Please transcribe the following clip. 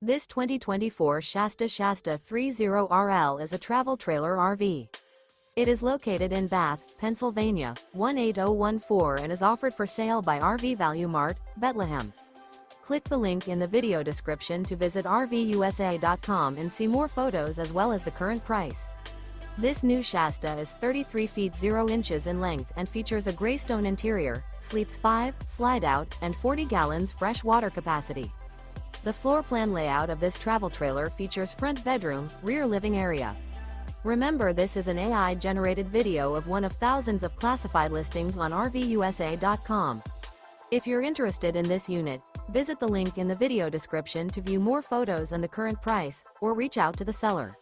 This 2024 Shasta Shasta 30RL is a travel trailer RV. It is located in Bath, Pennsylvania, 18014 and is offered for sale by RV Value Mart, Behtlehem. Click the link in the video description to visit RVUSA.com and see more photos as well as the current price. This new Shasta is 33 feet 0 inches in length and features a Greystone interior, sleeps 5, Slideout, and 40 gallons fresh water capacity. The floor plan layout of this travel trailer features front bedroom, rear living area. Remember, this is an AI-generated video of one of thousands of classified listings on RVUSA.com. If you're interested in this unit, visit the link in the video description to view more photos and the current price, or reach out to the seller.